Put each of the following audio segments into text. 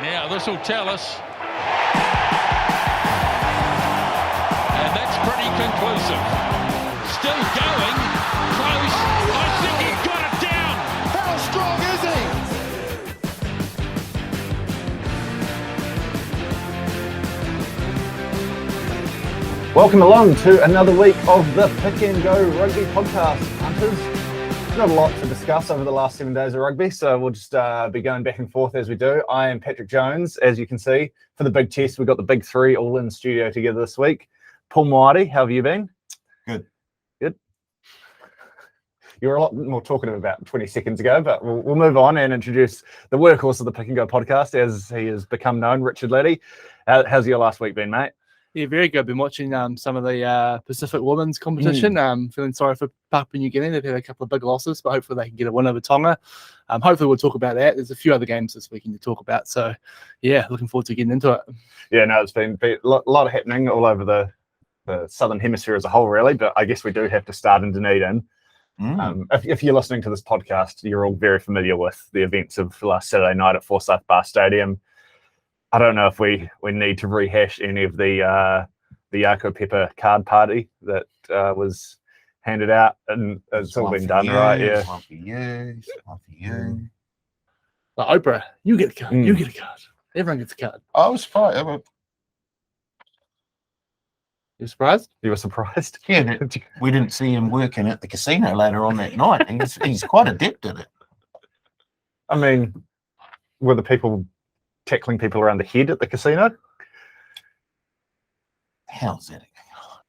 Now this will tell us. And that's pretty conclusive. Still going. Close. I think he got it down. How strong is he? Welcome along to another week of the Pick and Go Rugby Podcast. Hunters, not a lot to discuss over the last 7 days of rugby, so we'll just be going back and forth as we do. I am Patrick Jones, as you can see. For the big test, we've got the big three all in studio together this week. Paul Moati, how have you been? Good. You were a lot more talkative about 20 seconds ago, but we'll move on and introduce the workhorse of the Pick and Go podcast, as he has become known, Richard Laddie. How's your last week been, mate? Yeah, very good. Been watching some of the Pacific Women's competition. Feeling sorry for Papua New Guinea. They've had a couple of big losses, but hopefully they can get a win over Tonga. Hopefully we'll talk about that. There's a few other games this weekend to talk about. So, yeah, looking forward to getting into it. Yeah, no, it's been a lot happening all over the Southern Hemisphere as a whole, really. But I guess we do have to start in Dunedin. If you're listening to this podcast, you're all very familiar with the events of last Saturday night at Forsyth Bar Stadium. I don't know if we need to rehash any of the Yako Pepper card party that was handed out, and it's all been done, right? Yeah. One for you. Like Oprah, you get a card. You get a card. Everyone gets a card. I was surprised. You surprised? You were surprised? Yeah, we didn't see him working at the casino later on that night. He's quite adept at it. I mean, were the people tackling people around the head at the casino? How's that?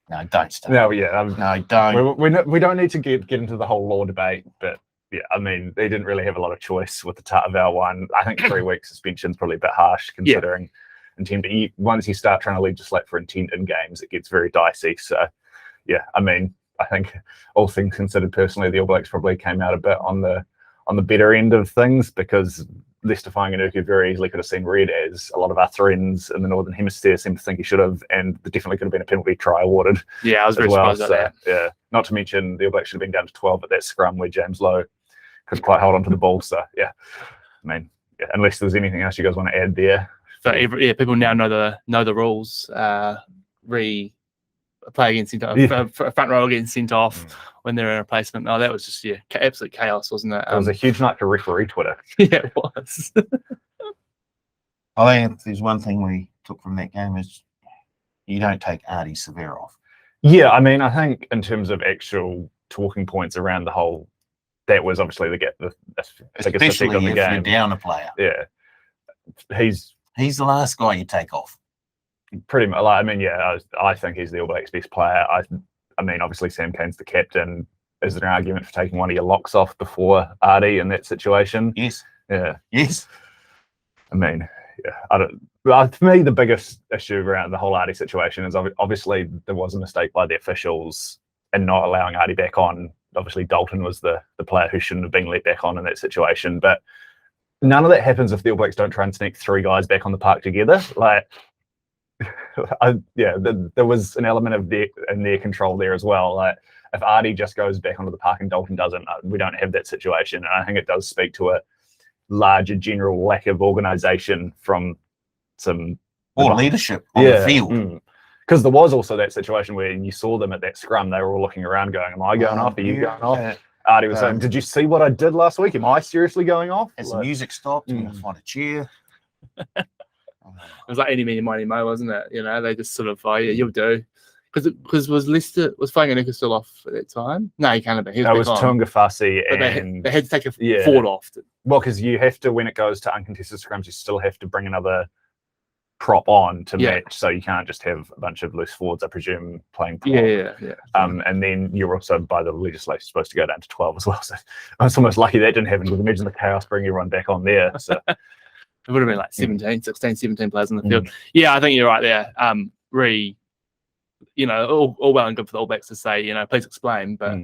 No, don't start. No, yeah. No, don't. We don't need to get into the whole law debate, but yeah, I mean, they didn't really have a lot of choice with the Tartavale one. I think 3 week suspension is probably a bit harsh considering intent. But once you start trying to legislate for intent in games, it gets very dicey. So, yeah, I mean, I think all things considered, personally, the All Blacks probably came out a bit on the better end of things, because Lester Fainganuku very easily could have seen red, as a lot of our friends in the Northern Hemisphere seem to think he should have, and there definitely could have been a penalty try awarded. Yeah, I was very surprised at that. Yeah, not to mention the All Blacks should have been down to 12 at that scrum where James Lowe couldn't quite hold onto the ball. So, yeah, I mean, yeah, unless there's anything else you guys want to add there. So people now know the rules. Play against front row getting sent off when they're in a replacement. No, that was just absolute chaos, wasn't it? It was a huge night for referee Twitter. Yeah, it was. I think there's one thing we took from that game is you don't take Ardie Savea off. Yeah, I mean, I think in terms of actual talking points around the whole, that was obviously the biggest mistake of the game. You're down a player. Yeah, he's the last guy you take off. Pretty much. I mean, yeah, I think he's the All Blacks' best player. I mean, obviously Sam Cane's the captain. Is there an argument for taking one of your locks off before Ardie in that situation? Yes. Yeah. Yes. I mean, yeah, for me, the biggest issue around the whole Ardie situation is obviously there was a mistake by the officials in not allowing Ardie back on. Obviously, Dalton was the player who shouldn't have been let back on in that situation. But none of that happens if the All Blacks don't try and sneak 3 guys back on the park together. Like, there was an element of their control there as well. Like, if Ardie just goes back onto the park and Dalton doesn't, we don't have that situation. And I think it does speak to a larger general lack of organisation from some leadership on the field. Because there was also that situation where you saw them at that scrum, they were all looking around going, am I going off? Are you going off? Ardie was saying, did you see what I did last week? Am I seriously going off? As the music stopped, I'm going to find a chair. It was like any meeny miny mo, wasn't it? You know, they just sort of, you'll do. Because was Fainganuku still off at that time? No, he can't have been. That was Tuangafasi, and they had to take a forward off. Well, because you have to, when it goes to uncontested scrums, you still have to bring another prop on to match, so you can't just have a bunch of loose forwards, I presume, playing prop. Yeah. And then you're also, by the legislation, supposed to go down to 12 as well. So I was almost lucky that didn't happen, because imagine the chaos bringing everyone back on there. So it would have been like 17 players on the field. Yeah, I think you're right there. All well and good for the All Blacks to say, please explain, but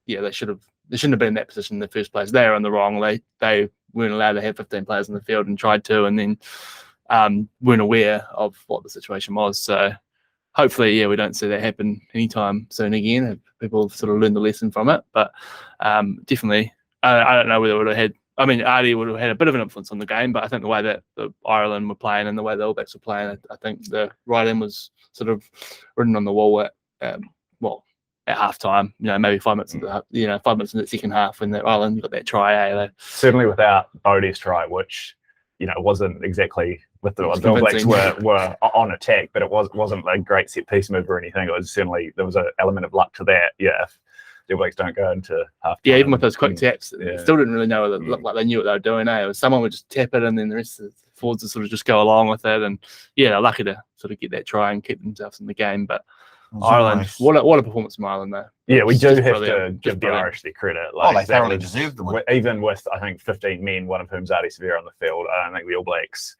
they shouldn't have been in that position in the first place. They were on the wrong. They weren't allowed to have 15 players on the field and tried to, and then weren't aware of what the situation was. So hopefully, we don't see that happen anytime soon again. People sort of learn the lesson from it, but definitely, I don't know whether it would have had I mean, Ardie would have had a bit of an influence on the game, but I think the way that the Ireland were playing and the way the All Blacks were playing, I think the writing was sort of written on the wall at at half time. Maybe 5 minutes into 5 minutes into the second half when the Ireland got that try. Certainly without Bodie's try, which wasn't exactly with the All Blacks were on attack, but it wasn't a great set piece move or anything. It was certainly there was an element of luck to that. Yeah. The All Blacks don't go into half. Yeah, even with those quick taps, still didn't really know. It looked like they knew what they were doing. It was someone would just tap it, and then the rest of the forwards would sort of just go along with it. And they're lucky to sort of get that try and keep themselves in the game. But Ireland, what a performance from Ireland, though. Yeah, we do have to give the Irish their credit. They thoroughly deserved the win. Even with, I think, 15 men, one of whom's Ardie Savea on the field, I don't think the All Blacks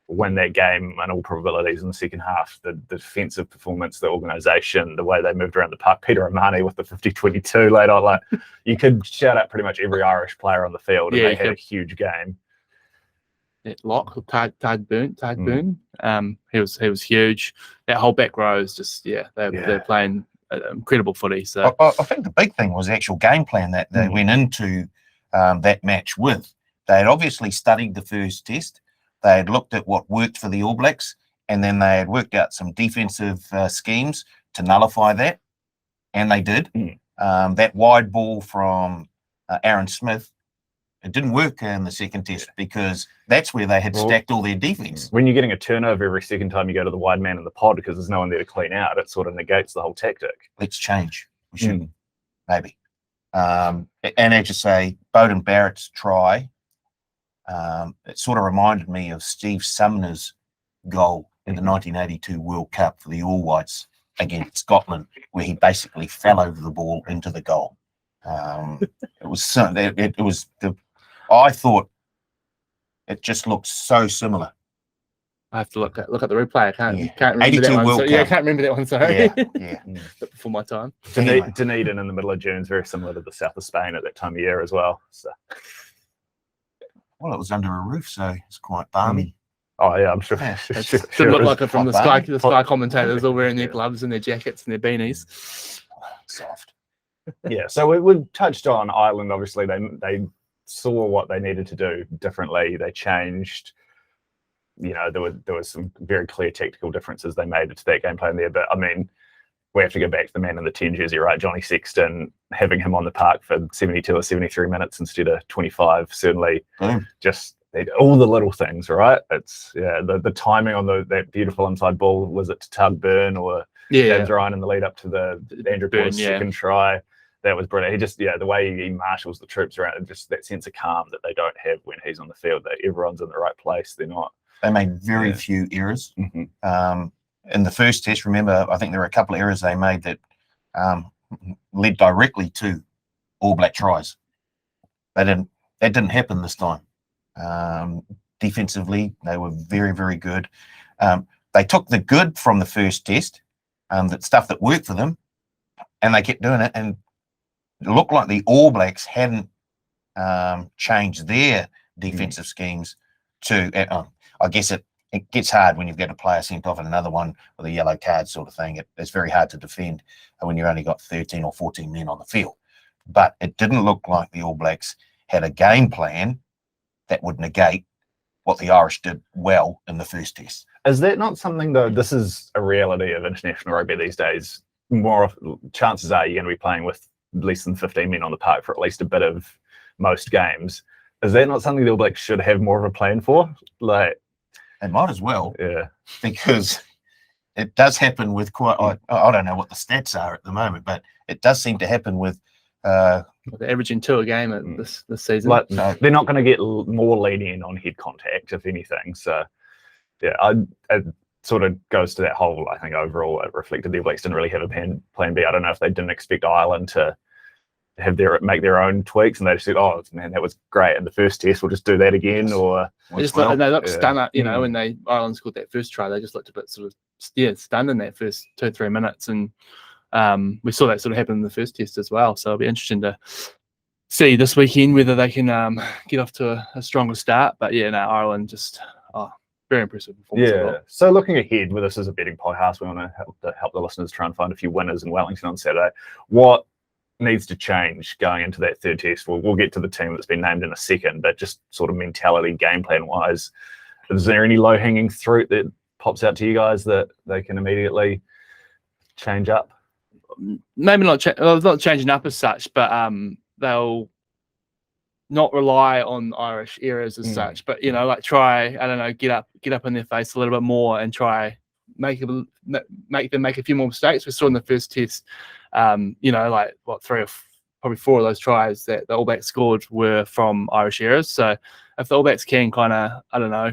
win that game in all probabilities in the second half. The defensive performance, the organisation, the way they moved around the park. Peter O'Mahony with the 50-22 late on. You could shout out pretty much every Irish player on the field, and they had a huge game. Tag Boone. He was huge. That whole back row is just they're playing incredible footy. So I think the big thing was the actual game plan that they went into that match with. They had obviously studied the first test. They had looked at what worked for the All Blacks, and then they had worked out some defensive schemes to nullify that, and they did. That wide ball from Aaron Smith, it didn't work in the second test because that's where they had stacked all their defense. When you're getting a turnover every second time you go to the wide man in the pod because there's no one there to clean out, it sort of negates the whole tactic. Let's change. We should, maybe. And as you say, Beauden Barrett's try, it sort of reminded me of Steve Sumner's goal in the 1982 World Cup for the All Whites against Scotland, where he basically fell over the ball into the goal. I thought it just looked so similar. I have to look at the replay. I can't remember 82 that one. World Cup. I can't remember that one. Sorry. Yeah. Before my time. Dunedin in the middle of June is very similar to the south of Spain at that time of year as well. So. Well, it was under a roof, so it's quite balmy. Oh yeah, I'm sure. It didn't look like it from the Sky. The Sky commentators all wearing their gloves and their jackets and their beanies. Soft. Yeah. So we've touched on Ireland. Obviously, they saw what they needed to do differently. They changed. There was some very clear tactical differences they made to that game plan there. But I mean, we have to go back to the man in the 10 jersey, right? Johnny Sexton, having him on the park for 72 or 73 minutes instead of 25, certainly just all the little things, right? It's the timing on that beautiful inside ball, was it to Tug Byrne or James Ryan in the lead up to the Andrew Porter's second try? That was brilliant. He just, the way he marshals the troops around, just that sense of calm that they don't have when he's on the field, that everyone's in the right place. They made very few errors. In the first test, remember, I think there were a couple of errors they made that led directly to All Black tries. That didn't happen this time. Defensively, they were very, very good. They took the good from the first test, that stuff that worked for them, and they kept doing it. And it looked like the All Blacks hadn't changed their defensive schemes to. I guess it gets hard when you've got a player sent off and another one with a yellow card sort of thing. It's very hard to defend when you've only got 13 or 14 men on the field. But it didn't look like the All Blacks had a game plan that would negate what the Irish did well in the first test. Is that not something, though? This is a reality of international rugby these days. Chances are you're going to be playing with less than 15 men on the park for at least a bit of most games. Is that not something the All Blacks should have more of a plan for? They might as well, because it does happen with quite. I don't know what the stats are at the moment, but it does seem to happen with. They're averaging 2 a game at this season. They're not going to get more lenient on head contact, if anything. So, it sort of goes to that whole. I think overall it reflected the All Blacks didn't really have a plan B. I don't know if they didn't expect Ireland to make their own tweaks, and they just said, "Oh man, that was great in the first test. We'll just do that again." Or they looked stunned. When Ireland scored that first try, they just looked a bit sort of stunned in that first 2-3 minutes, and we saw that sort of happen in the first test as well. So it'll be interesting to see this weekend whether they can get off to a stronger start. But Ireland just very impressive performance. So looking ahead, with this as a betting podcast, we want to help the listeners try and find a few winners in Wellington on Saturday. What needs to change going into that third test? We'll get to the team that's been named in a second, but just sort of mentality, game plan wise, is there any low hanging fruit that pops out to you guys that they can immediately change up? Maybe not changing up as such, but they'll not rely on Irish errors as such. But like try, I don't know, get up in their face a little bit more and try make them make a few more mistakes. We saw in the first test, like what probably 4 of those tries that the All Blacks scored were from Irish errors. So if the All Blacks can kind of, I don't know,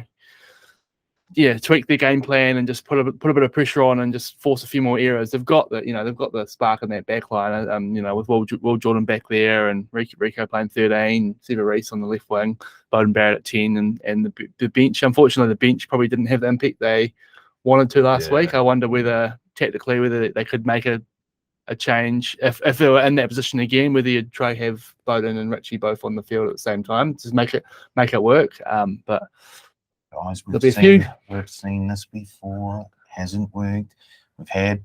tweak their game plan and just put a bit of pressure on and just force a few more errors. They've got the spark in that back line. With Will Jordan back there and Rico playing 13, Seva Reece on the left wing, Beauden Barrett at 10, and the bench. Unfortunately, the bench probably didn't have the impact they wanted to last week. I wonder whether tactically they could make a change if they were in that position again, whether you'd try to have Beauden and Richie both on the field at the same time, just make it work. But guys, we've seen this before. It hasn't worked. We've had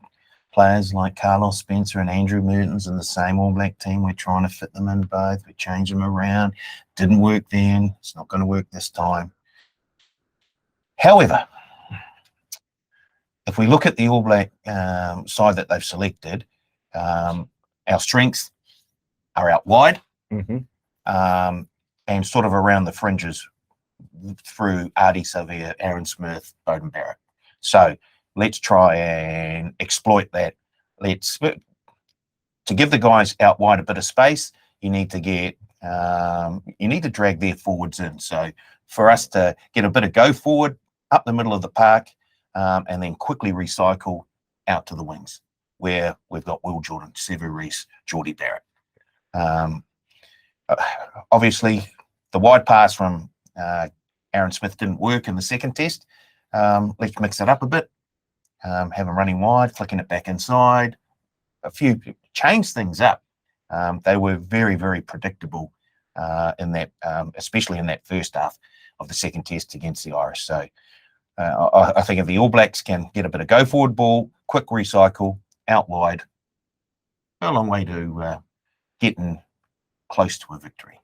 players like Carlos Spencer and Andrew Mertens in the same All Black team. We're trying to fit them in both. We change them around. Didn't work then. It's not going to work this time. However, if we look at the All Black side that they've selected, our strengths are out wide and sort of around the fringes through Ardie Savea, Aaron Smith, Beauden Barrett. So let's try and exploit that. To give the guys out wide a bit of space, you need to drag their forwards in. So for us to get a bit of go forward up the middle of the park and then quickly recycle out to the wings where we've got Will Jordan, Seva Reece, Geordie Barrett. Obviously, the wide pass from Aaron Smith didn't work in the second test. Let's mix it up a bit. Have him running wide, flicking it back inside. Change things up. They were very, very predictable in that, especially in that first half of the second test against the Irish. So I think if the All Blacks can get a bit of go forward ball, quick recycle, out wide, a long way to getting close to a victory.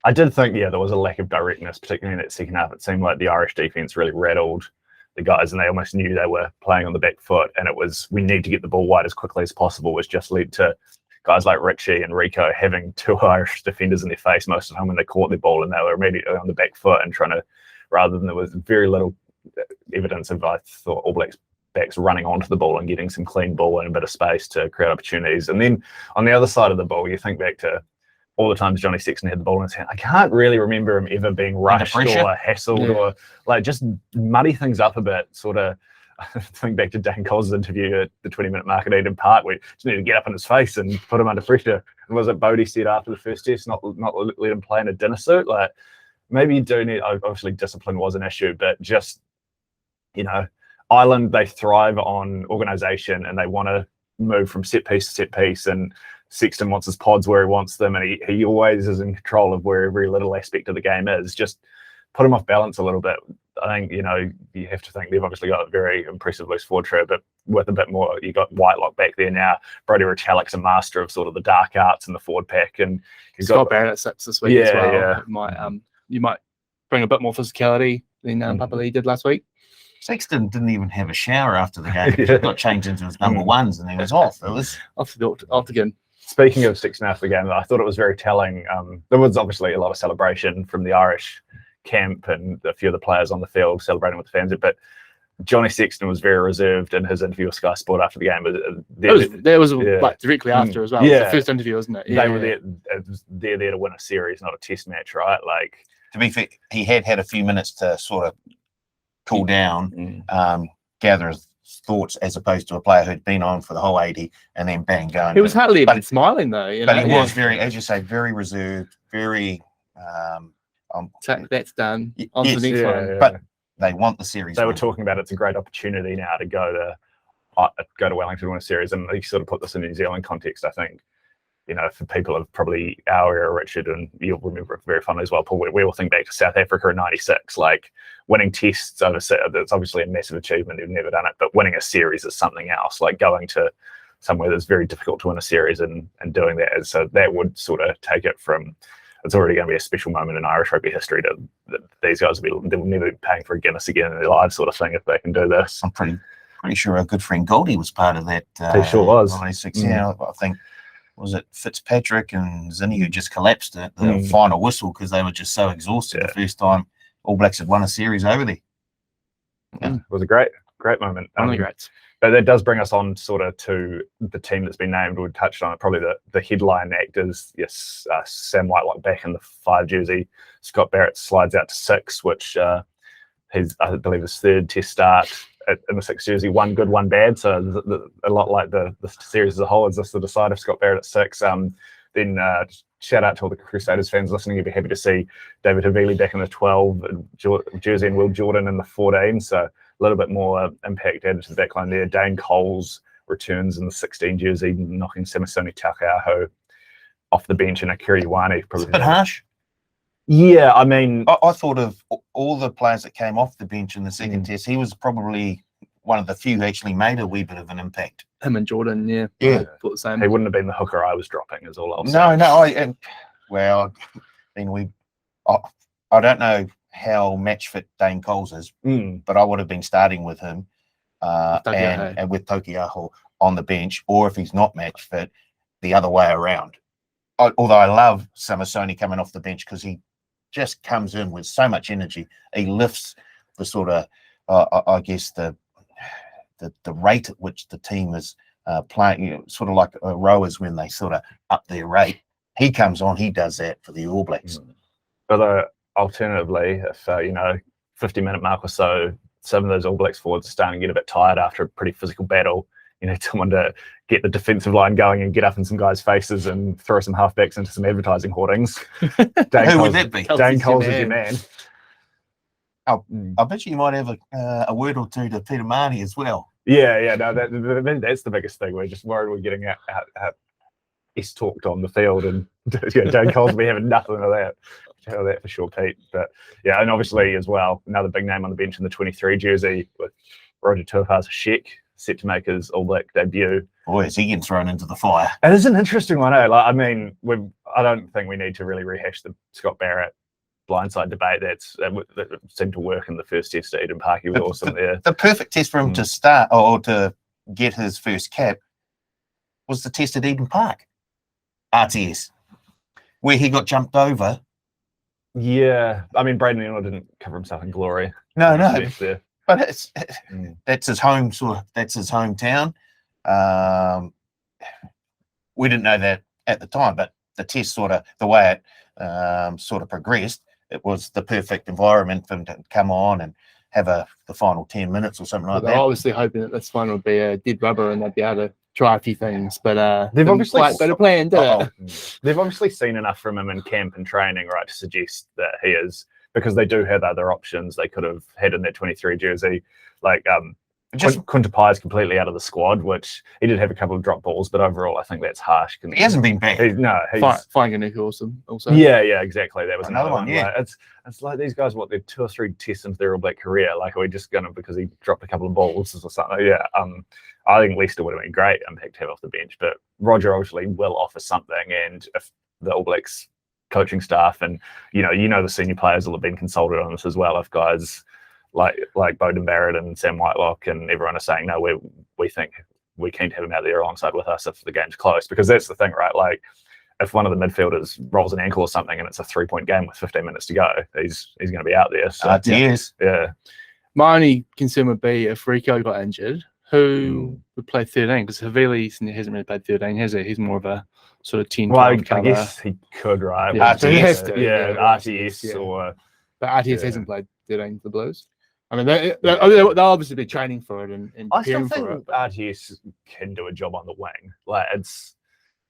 I did think, there was a lack of directness, particularly in that second half. It seemed like the Irish defence really rattled the guys and they almost knew they were playing on the back foot. And it was, we need to get the ball wide as quickly as possible, which just led to guys like Richie and Rico having 2 Irish defenders in their face most of the time when they caught the ball and they were immediately on the back foot and trying to, rather than there was very little evidence of, I thought, All Blacks backs running onto the ball and getting some clean ball and a bit of space to create opportunities. And then on the other side of the ball, you think back to all the times Johnny Sexton had the ball in his hand. I can't really remember him ever being rushed or hassled or like just muddy things up a bit. Sort of think back to Dan Cole's interview at the 20-minute mark at Eden Park. We just need to get up in his face and put him under pressure. And was it Bodie said after the first test, not let him play in a dinner suit? Like maybe you do need, obviously discipline was an issue, but just, Ireland, they thrive on organisation and they want to move from set piece to set piece, and Sexton wants his pods where he wants them, and he always is in control of where every little aspect of the game is. Just put him off balance a little bit. I think, you have to think they've obviously got a very impressive loose forward trio, but with a bit more, you got Whitelock back there now. Brodie Rechalik's a master of sort of the dark arts in the forward pack, and he's got Barrett at 6 this week as well. Yeah. You might bring a bit more physicality than Papali'i did last week. Sexton didn't even have a shower after the game. He got changed into his number ones and he was off. It was off again. Speaking of Sexton after the game, I thought it was very telling. There was obviously a lot of celebration from the Irish camp and a few of the players on the field celebrating with the fans, but Johnny Sexton was very reserved in his interview with Sky Sport after the game. That was like directly after as well. Yeah. It was the first interview, wasn't it? They were there. They're there to win a series, not a test match, right? Like, to be fair, he had a few minutes to sort of cool down, gather his thoughts, as opposed to a player who'd been on for the whole 80 and then bang going. He was hardly even smiling though. But he was very, as you say, very reserved, very. That's done. On to the next one. But they want the series. They were talking about it's a great opportunity now to go to Wellington to win a series, and they sort of put this in New Zealand context. I think, for people of probably our era, Richard, and you'll remember it very fondly as well, Paul, we all think back to South Africa in '96, like winning tests overseas. That's obviously a massive achievement. They've never done it, but winning a series is something else. Like going to somewhere that's very difficult to win a series and doing that. And so that would sort of take it from, it's already going to be a special moment in Irish rugby history that these guys they'll never be paying for a Guinness again in their lives, sort of thing, if they can do this. I'm pretty sure our good friend Goldie was part of that. He sure was. Yeah, I think, was it Fitzpatrick and Zinni who just collapsed at the final whistle because they were just so exhausted the first time All Blacks had won a series over there. It was a great moment. One of the greats. But that does bring us on sort of to the team that's been named. We touched on it. Probably the headline act is, Sam Whitelock back in the 5 jersey. Scott Barrett slides out to 6, which he's, I believe, his 3rd test start in the 6 jersey. 1 good, 1 bad. So a lot like the series as a whole. Is this the decider? Scott Barrett at 6. Then shout out to all the Crusaders fans listening. You'd be happy to see David Havili back in the 12 jersey and Will Jordan in the 14. So a little bit more impact added to the back line there. Dane Coles returns in the 16 jersey, knocking Samasoni Taukeiaho off the bench, and Akira Ioane probably. It's a bit harsh. Yeah, I mean, I thought of all the players that came off the bench in the second test, he was probably one of the few who actually made a wee bit of an impact. Him and Jordan, yeah. Yeah. Thought the same. he wouldn't have been the hooker I was dropping, is all I'll say. No, I don't know how match fit Dane Coles is, but I would have been starting with him and with Taukeiaho on the bench, or if he's not match fit, the other way around. Although I love Samasoni coming off the bench because he just comes in with so much energy. He lifts the sort of, I guess, the rate at which the team is playing, sort of like rowers when they sort of up their rate. He comes on, he does that for the All Blacks. But alternatively, if 50-minute mark or so, some of those All Blacks forwards are starting to get a bit tired after a pretty physical battle. You need someone to get the defensive line going and get up in some guys' faces and throw some halfbacks into some advertising hoardings. Who would that be? Dane Coles is your man. I bet you might have a word or two to Peter Marnie as well. Yeah, no, that's the biggest thing. We're just worried we're getting out talked on the field, and Dane Coles will be having nothing of that. Tell that for sure, Pete. But yeah, and obviously as well, another big name on the bench in the 23 jersey with Roger Tuivasa-Sheck, set to make his All Black debut. Boy, is he getting thrown into the fire. It is an interesting one, eh? Like, I mean, I don't think we need to really rehash the Scott Barrett blindside debate. That seemed to work in the first test at Eden Park. He was awesome there. The perfect test for him to start or to get his first cap was the test at Eden Park, RTS, where he got jumped over. Yeah, I mean, Braden Ennor didn't cover himself in glory. No. But that's his home, that's his hometown. We didn't know that at the time, but the test the way it sort of progressed, it was the perfect environment for him to come on and have the final 10 minutes or something like that. They're obviously hoping that this one would be a dead rubber and they'd be able to try a few things, but they've obviously quite better plan, did it? They've obviously seen enough from him in camp and training, right, to suggest that he is, because they do have other options they could have had in that 23 jersey. Like Kunta Pai's completely out of the squad, which he did have a couple of drop balls, but overall I think that's harsh. He hasn't been back. He's Fanganuku also. Yeah, exactly. That was another one. Yeah, like, it's like these guys, they're 2 or 3 tests into their All Black career. Like, are we just gonna, because he dropped a couple of balls or something? Yeah. I think Leicester would have been great impact to have off the bench, but Roger obviously will offer something, and if the All Blacks coaching staff and the senior players will have been consulted on this as well, if guys like Beauden Barrett and Sam Whitelock and everyone are saying, no, we think we can't have him out there alongside with us if the game's close, because that's the thing, right? Like, if one of the midfielders rolls an ankle or something and it's a 3-point game with 15 minutes to go, he's going to be out there. So, yeah. My only concern would be if Rico got injured, who would play 13? Because Havili hasn't really played 13, has he? He's more of a sort of 10. Well, I guess he could, right? Yeah, so he has to. RTS or. But RTS hasn't played 13 for the Blues. I mean, they'll obviously be training for it and I still preparing think for it. RTS can do a job on the wing. Like,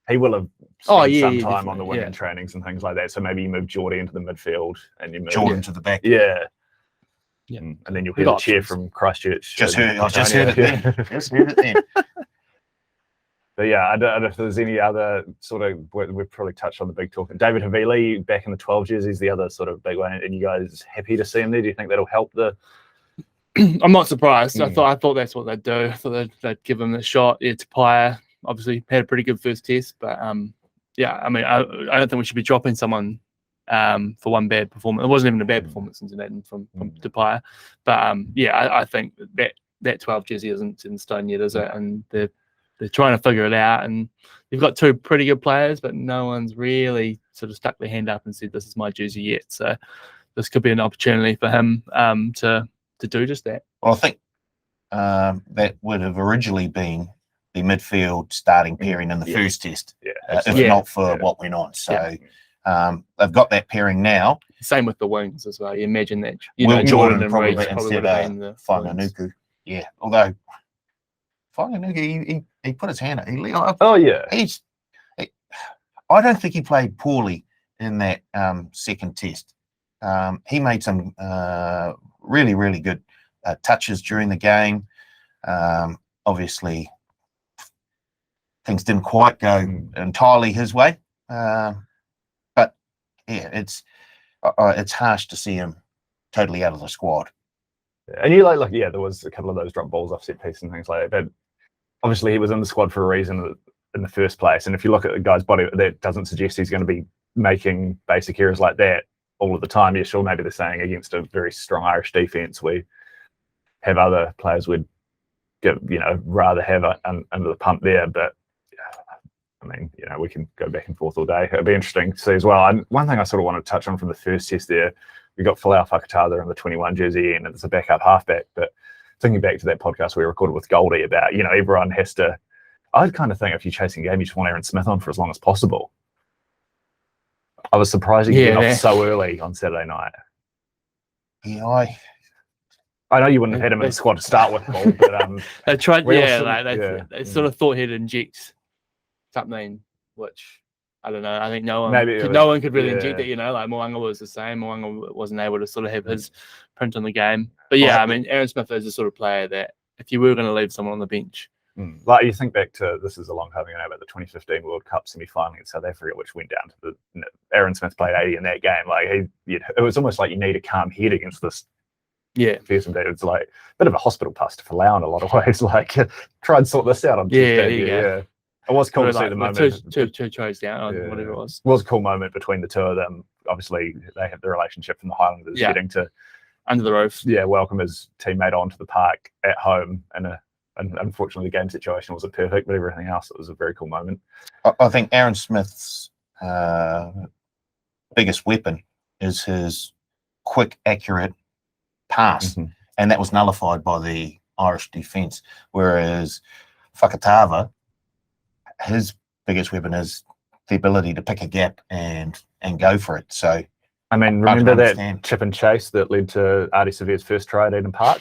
he will have spent some time on the wing in trainings and things like that. So maybe you move Geordie into the midfield and you move Jordan to the back. Yeah. Yeah. And then you'll hear the cheer from Christchurch. I just heard it then. But yeah, I don't know if there's any other sort of, we've probably touched on the big talk. David Havili back in the 12 jersey is the other sort of big one. And you guys happy to see him there? Do you think that'll help the? I'm not surprised. I thought that's what they'd do. I thought they'd give him the shot. Yeah, Tapia obviously had a pretty good first test, but yeah, I mean, I don't think we should be dropping someone for one bad performance. It wasn't even a bad performance in Dunedin from Tapia, but yeah, I think that 12 jersey isn't in stone yet, is it? And they're trying to figure it out, and they've got two pretty good players, but no one's really sort of stuck their hand up and said, "This is my jersey" yet. So this could be an opportunity for him to do just that. Well, I think that would have originally been the midfield starting pairing in the first test, if not for what went on. So they've got that pairing now. Same with the wings as well. You imagine that Jordan and probably Reid instead would have been the of Whanganuku. Yeah, although Whanganuku, he put his hand up. I don't think he played poorly in that second test. He made some really, really good touches during the game. Obviously, things didn't quite go entirely his way, but yeah, it's harsh to see him totally out of the squad. And you like there was a couple of those drop balls off set piece and things like that. But obviously, he was in the squad for a reason in the first place. And if you look at the guy's body, that doesn't suggest he's going to be making basic errors like that all of the time. Yeah, sure, maybe they're saying against a very strong Irish defence, we have other players we'd rather have under the pump there. But I mean, we can go back and forth all day. It'd be interesting to see as well. And one thing I sort of want to touch on from the first test there, we got Folau Whakatata in the 21 jersey, and it's a backup halfback. But thinking back to that podcast we recorded with Goldie about, everyone has to. I'd kind of think if you're chasing game, you just want Aaron Smith on for as long as possible. I was surprised he get off so early on Saturday night. Yeah, I know you wouldn't have had him in the squad to start with, Paul, but they tried. They sort of thought he'd inject something, which I don't know. I think no one could really inject it. Like Moanga was the same. Moanga wasn't able to sort of have his print on the game. But yeah, I mean, Aaron Smith is the sort of player that if you were going to leave someone on the bench. Like you think back to, this is a long time ago now, about the 2015 World Cup semi-final in South Africa, which went down to Aaron Smith played 80 in that game. Like it was almost like you need a calm head against this. Yeah, fearsome dude. It's like a bit of a hospital pass to Folau in a lot of ways. Like try and sort this out on Tuesday. Yeah. It was cool to see the moment. Two tries down on whatever it was. It was a cool moment between the two of them. Obviously, they have the relationship from the Highlanders getting to under the roof. Yeah, welcome his teammate onto the park at home and unfortunately, the game situation wasn't perfect, but everything else, it was a very cool moment. I think Aaron Smith's biggest weapon is his quick, accurate pass, and that was nullified by the Irish defence. Whereas Whakatava, his biggest weapon is the ability to pick a gap and go for it. So, I mean, remember that chip and chase that led to Ardie Savea's first try at Eden Park?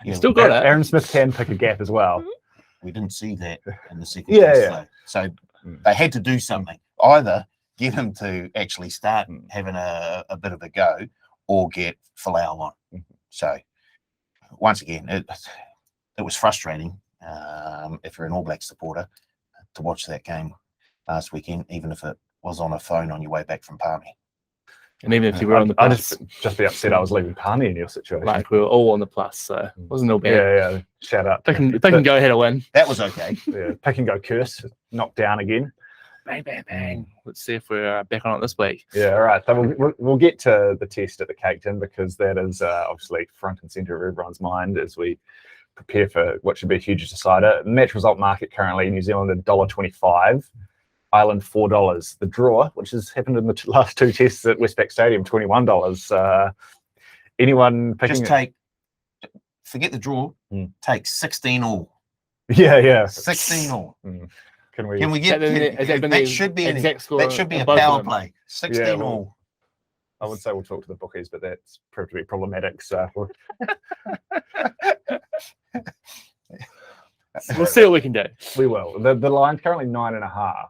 Yeah, still got it. Aaron Smith can pick a gap as well. We didn't see that in the second test, so they had to do something. Either get him to actually start having a bit of a go, or get Folau on. So once again, it was frustrating if you're an All Black supporter to watch that game last weekend, even if it was on a phone on your way back from Palmy. And even if you were on the plus, I'd just be upset I was leaving Palmy in your situation. Like we were all on the plus, so it wasn't all bad. Yeah. Shout out. They can go ahead and win. That was okay. Pick and go curse, knocked down again. Bang, bang, bang. Let's see if we're back on it this week. Yeah, all right. So we'll get to the test at the Cape Town, because that is obviously front and centre of everyone's mind as we prepare for what should be a huge decider. Match result market currently, New Zealand $1.25. Ireland $4. The draw, which has happened in the last two tests at Westpac Stadium, $21. Anyone picking? Just forget the draw. Take 16 all. Yeah. 16 all. Can we get that? Should be a power play. 16 all. I would say we'll talk to the bookies, but that's proved to be problematic. So we'll see what we can do. We will. The line's currently 9.5.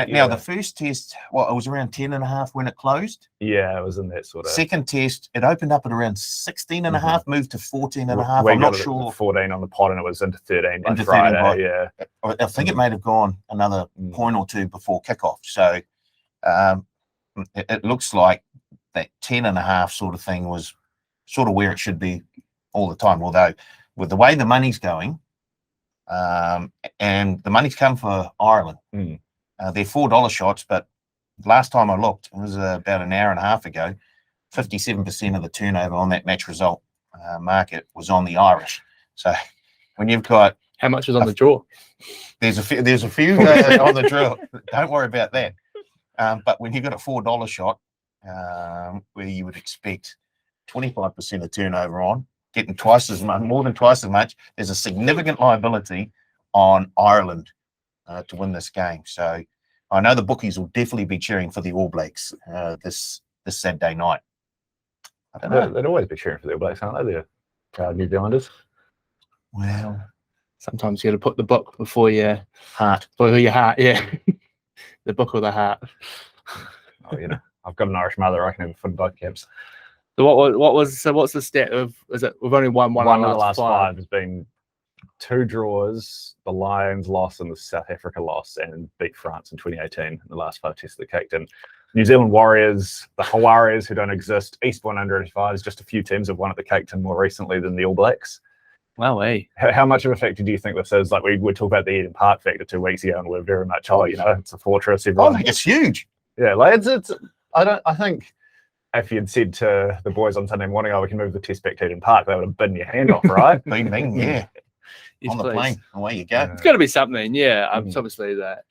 Now the first test, it was around 10.5 when it closed. Yeah, it was in that sort of. Second test, it opened up at around 16.5, moved to 14.5. I'm not sure. 14 on the pod, and it was into 13 by Friday. I think it may have gone another point or two before kickoff. So it looks like that 10.5 sort of thing was sort of where it should be all the time. Although with the way the money's going, and the money's come for Ireland. They're $4 shots, but last time I looked, it was about an hour and a half ago, 57% of the turnover on that match result market was on the Irish. So when you've got How much is on the draw? there's a few on the draw. Don't worry about that. But when you've got a $4 shot, where you would expect 25% of turnover on, getting twice as much, more than twice as much, there's a significant liability on Ireland to win this game. So I know the bookies will definitely be cheering for the All Blacks this Saturday night. I don't know. They'd always be cheering for the All Blacks, aren't they? They're proud New Zealanders. Well, Sometimes you got to put the book before your heart. Yeah. The book or the heart. Oh, you know, I've got an Irish mother. I can have a foot in both camps. So what's the stat of? Is it we've only won one One of of the last five has been 2 draws, the Lions loss and the South Africa loss, and beat France in 2018 in the last 5 tests that kicked in. New Zealand Warriors, the Hawaris who don't exist, Eastbourne under-85s, just a few teams have won at the Cape Town more recently than the All Blacks. Wow, How much of a factor do you think this is? Like we talked about the Eden Park factor 2 weeks ago, and we're very much, it's a fortress. I think it's huge. Yeah, like it's. I think if you'd said to the boys on Sunday morning, we can move the test back to Eden Park, they would have bitten your hand off, right? Bing, yeah. Yes, on the please. plane, away you go. It's got to be something, yeah. It's obviously that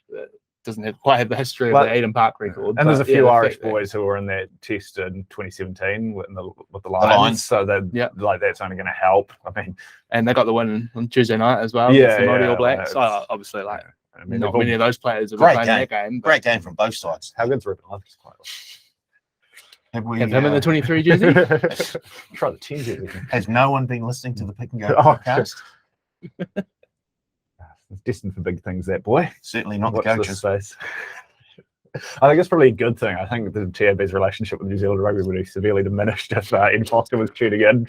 doesn't quite have the history of the Eden Park record. And there's a few Irish boys who were in that test in 2017 with the Lions. So that's only going to help. I mean, and they got the win on Tuesday night as well. Yeah, the Māori All Blacks. Obviously, not many of those players have been playing that game. Great game from both sides. How good's Ruben Love's quite Have him in the 23 jersey? Try the 10 jersey. Has no one been listening to the Pick and Go podcast? It's destined for big things, that boy. Certainly not the Watch coaches. this space. I think it's probably a good thing. I think the TAB's relationship with New Zealand rugby would be severely diminished if Ian Foster was tuning in.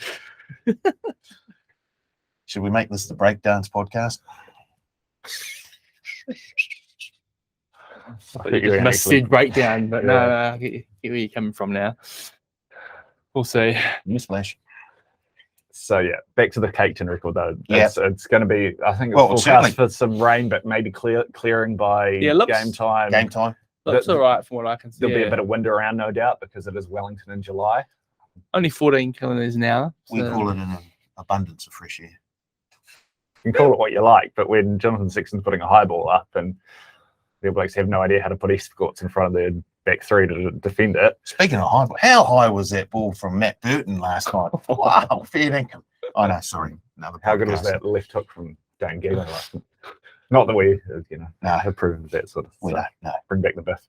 Should we make this the breakdance podcast? You must said breakdown, but no, I get where you're coming from now. We'll see. Newsflash. So yeah, back to the Cape Town record though. Yeah. It's going to be. I think it's forecast for some rain, but maybe clearing by game time. Game time. Looks all right from what I can see. There'll be a bit of wind around, no doubt, because it is Wellington in July. Only 14 kilometres an hour. We call it an abundance of fresh air. You can call it what you like, but when Jonathan Sexton's putting a high ball up and the All Blacks have no idea how to put escorts in front of their back three to defend it. Speaking of high ball, how high was that ball from Matt Burton last night? Wow, fair dinkum. Oh no, sorry. How good was that left hook from Dane Geelan last night? Not that we, have proven that sort of stuff. No. Bring back the biff.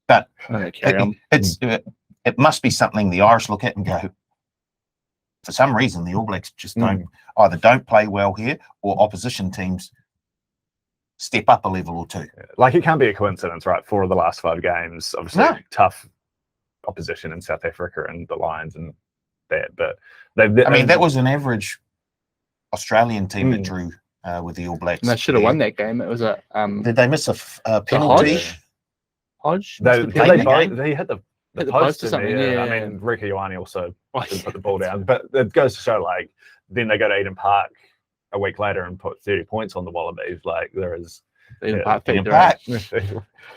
But carry on. It must be something the Irish look at and go, for some reason, the All Blacks just don't play well here, or opposition teams step up a level or two. Like, it can't be a coincidence, right? 4 of the last 5 games, obviously tough opposition in South Africa and the Lions and that. But that was an average Australian team that drew with the All Blacks. And they should have won that game. It was a did they miss a penalty? Hodge? They hit the post or something. Yeah. I mean, Rika Ioane also didn't put the ball down. But it goes to show, like, then they go to Eden Park a week later and put 30 points on the Wallabies. Like, there is Eden Park.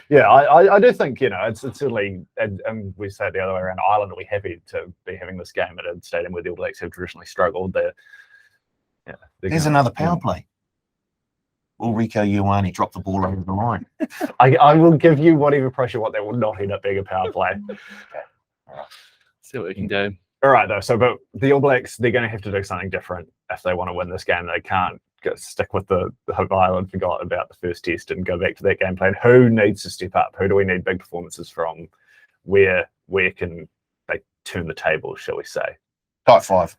Yeah, I do think, it's certainly, and we say it the other way around, Ireland will be happy to be having this game at a stadium where the All Blacks have traditionally struggled. There's another power play. Will Rieko Ioane drop the ball over the line? I will give you whatever pressure what they will not end up being a power play. Okay. All right. See what we can do. All right, though. So, but the All Blacks, they're going to have to do something different if they want to win this game. They can't stick with the Hope Ireland forgot about the first test and go back to that game plan. Who needs to step up? Who do we need big performances from? Where can they turn the table, shall we say? Tight five.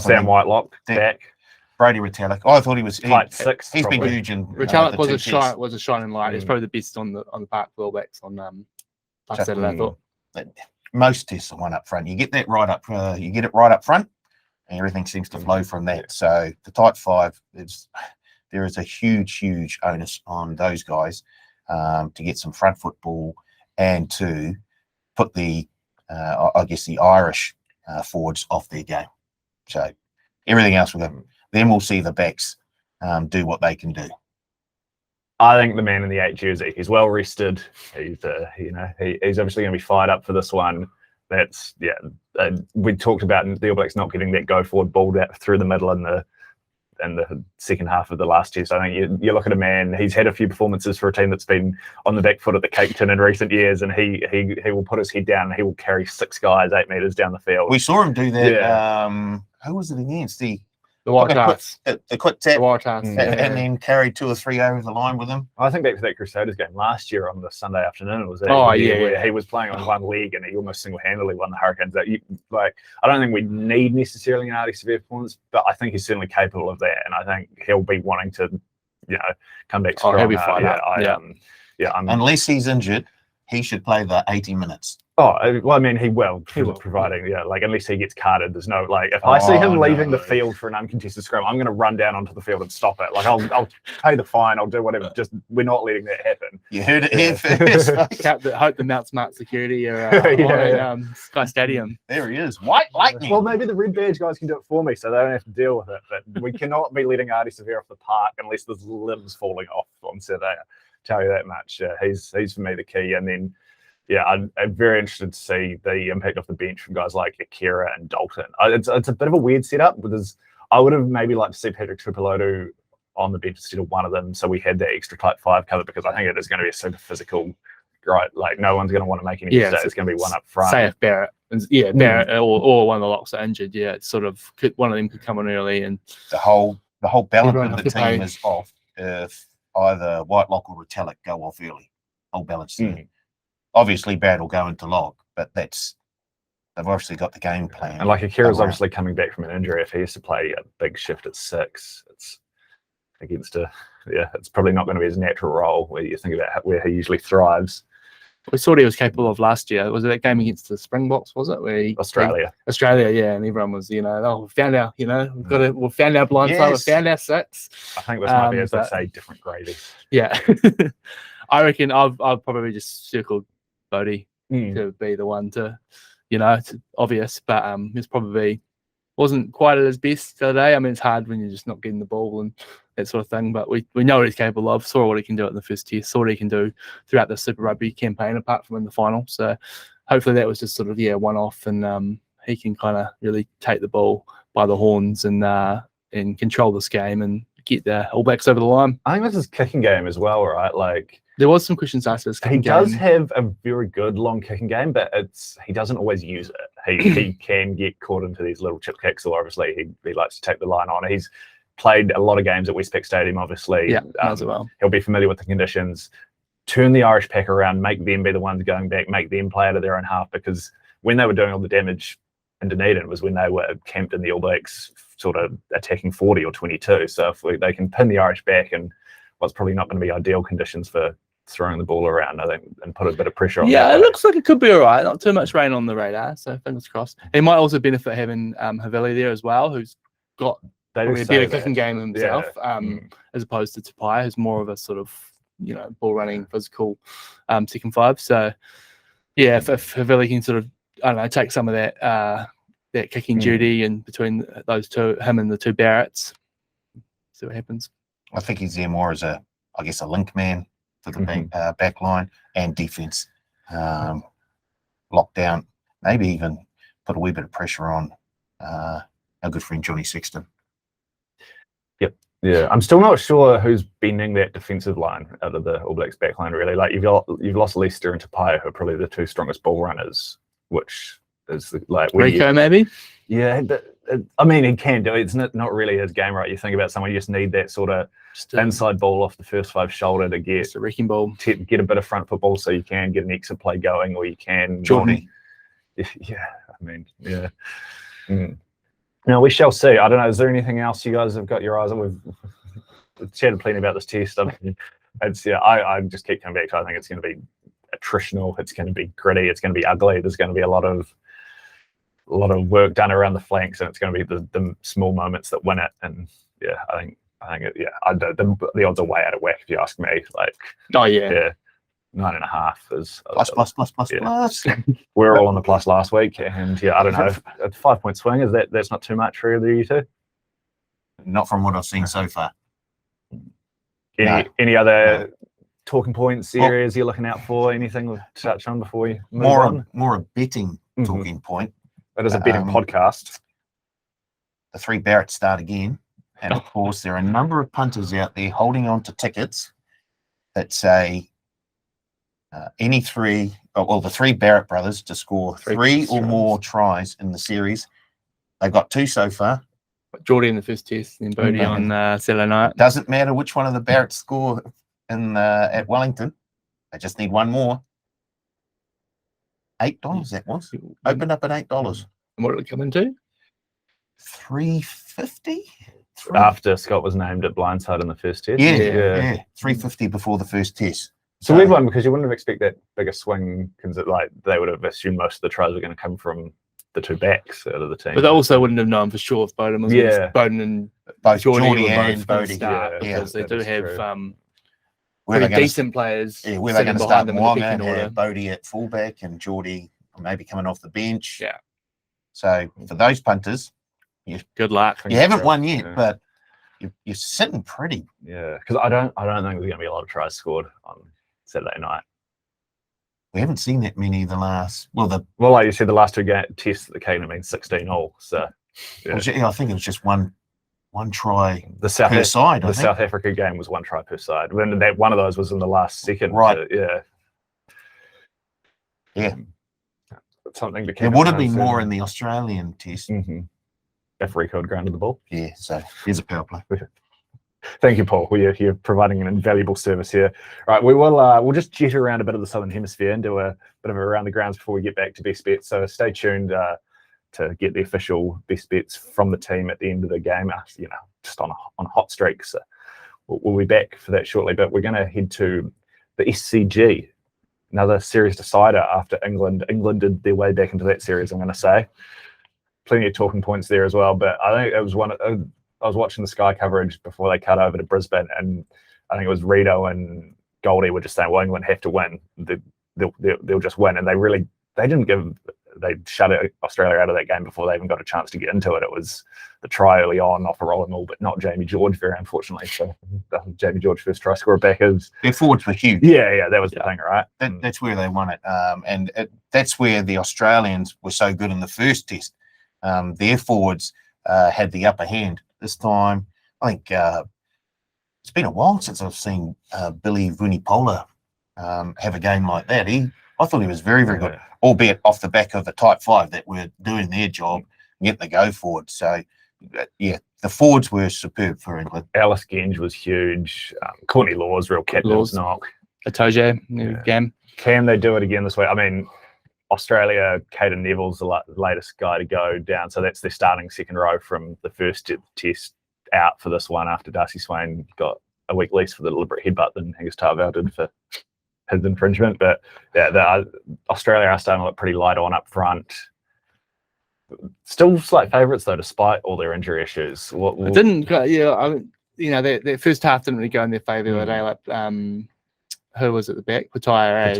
Sam Whitelock back. Brody Retallick. I thought he was tight 6. He's been huge in Retallick was a shining light. He's probably the best on the park for All Blacks on last Saturday, I thought. Most tests are one up front. You get that right up. You get it right up front, and everything seems to flow from that. So the tight 5 there is a huge onus on those guys to get some front football and to put the Irish forwards off their game. So everything else will go. Then we'll see the backs do what they can do. I think the man in the 8 jersey, he's well rested. He's he's obviously going to be fired up for this one. That's we talked about the All Blacks not getting that go forward ball through the middle in the second half of the last test. I think you look at a man, he's had a few performances for a team that's been on the back foot at the cake tin in recent years, and he will put his head down and he will carry 6 guys 8 meters down the field. We saw him do that. Yeah. Who was it against? The Waratahs. The quick tap. The Waratahs. And then carried 2 or 3 over the line with him. I think back to that Crusaders game last year on the Sunday afternoon. It was where he was playing on one leg and he almost single-handedly won the Hurricanes. I don't think we need necessarily an Ardie Savea performance, but I think he's certainly capable of that, and I think he'll be wanting to, come back strong. He'll be fine. Unless he's injured, he should play the 80 minutes. Oh, well, I mean, he will, providing, unless he gets carded, there's no, if I see him leaving the field for an uncontested scrum, I'm going to run down onto the field and stop it. I'll pay the fine, I'll do whatever, just we're not letting that happen. You heard it here first. Hope the Mount Smart security are Sky Stadium. There he is. White lightning. Well, maybe the red badge guys can do it for me so they don't have to deal with it, but we cannot be letting Ardie Savea off the park unless there's limbs falling off on Saturday. I'll tell you that much. He's for me the key, and then I'm very interested to see the impact off the bench from guys like Akira and Dalton. It's a bit of a weird setup because I would have maybe liked to see Patrick Tuipulotu on the bench instead of one of them, so we had that extra type 5 cover, because I think it is going to be a super physical, right? No one's going to want to make any mistakes. It's going to be one up front. Say if Barrett, Barrett or one of the locks are injured, it's sort of one of them could come on early, and the whole balance of the team is off if either Whitelock or Retallick go off early. Whole balance team. Obviously, Barrett will go into lock, but they've obviously got the game plan. And Akira's obviously coming back from an injury. If he has to play a big shift at 6, it's against it's probably not going to be his natural role where you think about where he usually thrives. We saw what he was capable of last year. Was it that game against the Springboks? Was it where Australia, and everyone was, we found our, we found our blind side, we found our 6. I think this might be, as they say, different gravy. Yeah, I reckon I've probably just circled Bodie to be the one to, it's obvious, but it's probably wasn't quite at his best today. I mean, it's hard when you're just not getting the ball and that sort of thing, but we know what he's capable of. Saw what he can do in the first test, saw what he can do throughout the Super Rugby campaign, apart from in the final. So hopefully that was just sort of one-off, and he can kind of really take the ball by the horns and control this game and get the All Blacks over the line. I think that's his kicking game as well, right? There was some questions asked his kicking game. He does have a very good long kicking game, but he doesn't always use it. He can get caught into these little chip kicks, or obviously he likes to take the line on. He's played a lot of games at Westpac Stadium, obviously. Yeah, as well. He'll be familiar with the conditions. Turn the Irish pack around, make them be the ones going back, make them play out of their own half, because when they were doing all the damage in Dunedin was when they were camped in the All Blacks sort of attacking 40 or 22. So if they can pin the Irish back in what's probably not going to be ideal conditions for throwing the ball around, I think, and put a bit of pressure on. Yeah, it looks like it could be all right. Not too much rain on the radar, so fingers crossed. He might also benefit having Havili there as well, who's got a better kicking game himself, as opposed to Tupai, who's more of a sort of ball running, physical second 5. So yeah, if Havili can sort of take some of that kicking duty and between those two, him and the 2 Barretts, see what happens. I think he's there more as a link man for the back line and defence. Lockdown, maybe even put a wee bit of pressure on our good friend Johnny Sexton. Yep. Yeah, I'm still not sure who's bending that defensive line out of the All Blacks back line, really. You've lost Leicester and Tupai, who are probably the 2 strongest ball runners, which is Rico, maybe? Yeah, I mean, he can do it. It's not really his game, right? You think about someone, you just need that sort of inside ball off the first 5 shoulder to get a wrecking ball, get a bit of front football, so you can get an exit play going, or you can Jordan. Now we shall see. I don't know. Is there anything else you guys have got your eyes on? We've chatted plenty about this test. I mean, I just keep coming back to. I think it's going to be attritional. It's going to be gritty. It's going to be ugly. There's going to be a lot of work done around the flanks, and it's going to be the small moments that win it. And I think the odds are way out of whack if you ask me. 9.5 is plus. We're all on the plus last week, and I don't know. A 5-point swing, that's not too much for either of you two? Not from what I've seen so far. Any other talking points, areas you're looking out for? Anything we've touched on before we move on? More a betting talking point. That is a betting podcast. The 3 Barretts start again. And of course, there are a number of punters out there holding on to tickets that say the 3 Barrett brothers to score 3 or more tries in the series. They've got 2 so far. Geordie in the first test, and then Bodie on Saturday night. Doesn't matter which one of the Barretts score at Wellington. They just need 1 more. $8 that was. Opened up at $8. And what did it come into? $3.50 after Scott was named at blindside in the first test. Yeah. $3.50 before the first test. So weird one, because you wouldn't have expected that bigger swing, because they would have assumed most of the tries were going to come from the 2 backs out of the team. But they also wouldn't have known for sure if Bowden was Bowden and both Geordie and Bodie. Bodie. Because they do have pretty decent players. Yeah, where they're going to start Wonga, have Bodie at fullback and Geordie maybe coming off the bench. Yeah. So for those punters, good luck. You haven't won yet, but you're sitting pretty. Yeah, because I don't think there's going to be a lot of tries scored on Saturday night. We haven't seen that many the last. Well, like you said, the last 2 tests that came, 16-all. So I think it was just one try per side. The South Africa game was 1 try per side. When one of those was in the last second. Right. Yeah. Something to keep. There would have been more in the Australian test. If Rico had grounded the ball. Yeah. So here's a power play. Thank you, Paul. You're providing an invaluable service here. All right, we'll just jet around a bit of the Southern Hemisphere and do a bit of around the grounds before we get back to best bets. So stay tuned to get the official best bets from the team at the end of the game. Just on a hot streak. So we'll be back for that shortly. But we're going to head to the SCG, another series decider after England. England did their way back into that series. I'm going to say plenty of talking points there as well. But I think it was I was watching the Sky coverage before they cut over to Brisbane, and I think it was Rito and Goldie were just saying, well, England have to win. They'll just win. And they shut Australia out of that game before they even got a chance to get into it. It was the try early on off a rolling ball, but not Jamie George, very unfortunately. So Jamie George first try scorer back. Their forwards were huge. Yeah, that was the thing, right? That's where they won it. That's where the Australians were so good in the first test. Their forwards had the upper hand. This time, I think it's been a while since I've seen Billy Vunipola have a game like that. I thought he was very, very good, albeit off the back of the type 5 that were doing their job and get the go forward. So, the forwards were superb for England. Alice Genge was huge. Courtney Law's real captain's knock. Atoje, game. Can they do it again this way? I mean, Australia, Caden Neville's the latest guy to go down. So that's their starting second row from the first test out for this one after Darcy Swain got a week lease for the deliberate headbutt than Angus Tarvell did for his infringement. But Australia are starting to look pretty light on up front. Still slight favourites though, despite all their injury issues. Their first half didn't really go in their favour. Who was at the back? Pattaya.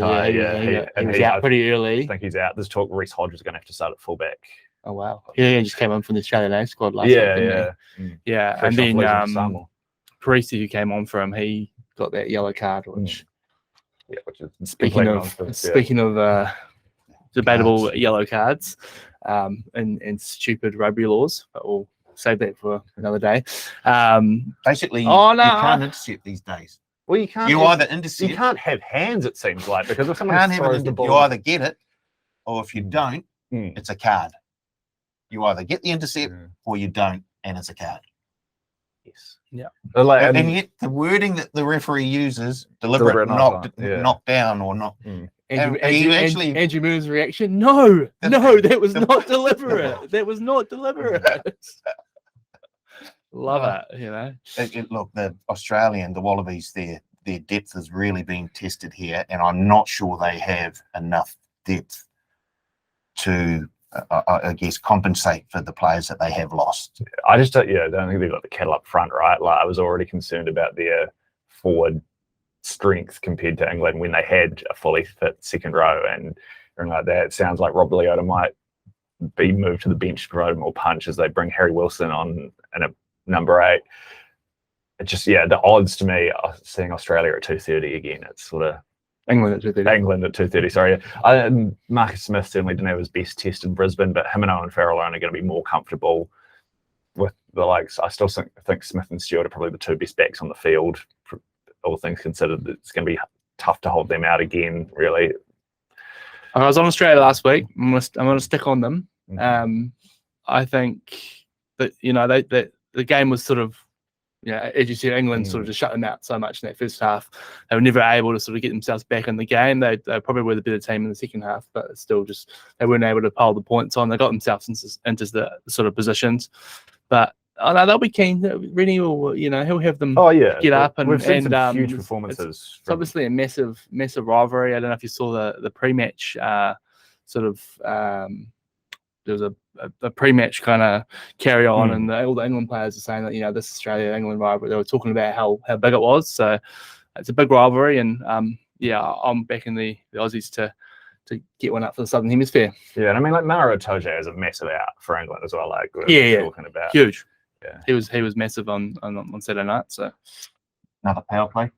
He was out pretty early. I think he's out. There's talk Reece Hodge is going to have to start at fullback. Oh wow! Yeah, he just came on from the Australian A squad last week, didn't he? Yeah. Fresh and then Parisi, who came on for him, he got that yellow card, which is speaking of debatable yellow cards and stupid rugby laws, but we'll save that for another day. Basically, you can't intercept these days. Well, you can't. Either intercept. You can't have hands. It seems like, because if someone throws the ball, you either get it, or if you don't, it's a card. You either get the intercept or you don't, and it's a card. Yes. Yeah. And yet the wording that the referee uses, deliberate knock down or not. Andrew Moore's reaction: No, that was not deliberate. That was not deliberate. Love it, Look, the Wallabies, their depth has really been tested here, and I'm not sure they have enough depth to, I guess, compensate for the players that they have lost. I just don't think they've got the kettle up front, right? Like, I was already concerned about their forward strength compared to England when they had a fully fit second row and everything like that. It sounds like Rob Leota might be moved to the bench to provide more punch as they bring Harry Wilson on in a number 8. it just, the odds to me, seeing Australia at 2:30 again, it's sort of England at 2:30. England at 2:30. Sorry, Marcus Smith certainly didn't have his best test in Brisbane, but him and Owen Farrell are only going to be more comfortable with the likes. I still think Smith and Stewart are probably the two best backs on the field. All things considered, it's going to be tough to hold them out again. Really, I was on Australia last week. I'm going to stick on them. I think that the game was sort of, as you said, England sort of just shut them out so much in that first half. They were never able to sort of get themselves back in the game. They probably were the better team in the second half, but still just they weren't able to pile the points on. They got themselves into the sort of positions. But I know they'll be keen. Rennie will, he'll have them get up and we've seen some and huge performances. It's obviously a massive rivalry. I don't know if you saw the pre-match there was a pre-match kind of carry on, and all the England players are saying that this Australia-England rivalry. They were talking about how big it was. So it's a big rivalry, and I'm backing the Aussies to get one up for the Southern Hemisphere. Yeah, and I mean, like Maro Itoje is a massive out for England as well. Like talking about huge. Yeah, he was massive on Saturday night. So Another power play.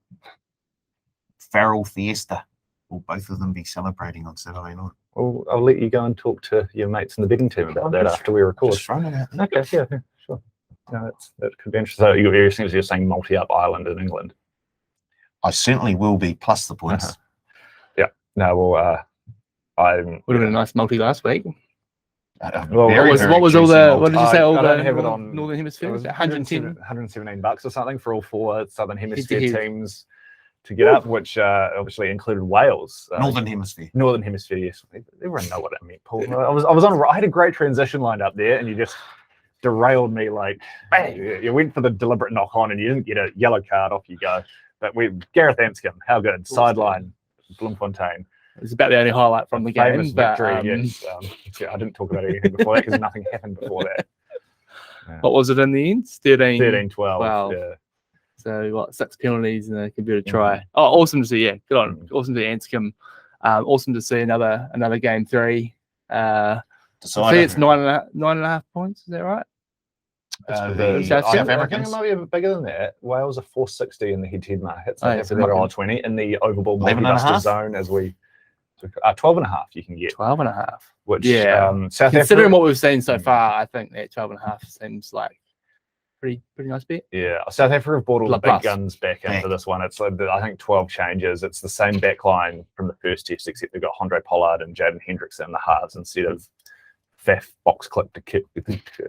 Farrell Fiesta. Will both of them be celebrating on Saturday night? Well, I'll let you go and talk to your mates in the betting team about that after we record. Just throwing it out there. Okay, yeah, sure. No, that could be interesting. So you're saying multi-up Ireland in England? I certainly will be, plus the points. Yeah. No, well, would have been a nice multi last week. Well, what was all the? What did you say? All I the don't have it on Northern Hemisphere. It was 110, $117 or something for all four Southern Hemisphere Head-to-head. teams to get up, which obviously included Wales. Northern Hemisphere. Northern Hemisphere, yes. Everyone know what it meant, Paul. I had a great transition lined up there, and you just derailed me like, bang! You went for the deliberate knock on, and you didn't get a yellow card. Off you go. But Gareth Anscombe, how good? Sideline, Bloemfontein. It's about the only highlight from the game. Famous victory. Yes. I didn't talk about anything before that because nothing happened before that. Yeah. What was it in the end? 13-12. Wow. Yeah. So 6 penalties and a computer try. Oh, awesome to see! Yeah, good on. Awesome to see Anscombe. Awesome to see another game 3. I see it's 9.5 points. Is that right? South I Africans. think it might be a bit bigger than that. Wales are 460 in the head-to-head market. So it's they're $1.20 in the overball 11.5? multi-buster zone as we 12.5 you can get. 12.5. Which Considering South Africa, what we've seen so far, I think that 12.5 seems like pretty nice bet. Yeah, South Africa have brought all the big Plus. guns back into this one. It's I think 12 changes. It's the same back line from the first test, except they've got Andre Pollard and Jaden Hendrickson in the halves instead of Faf box clip to Kip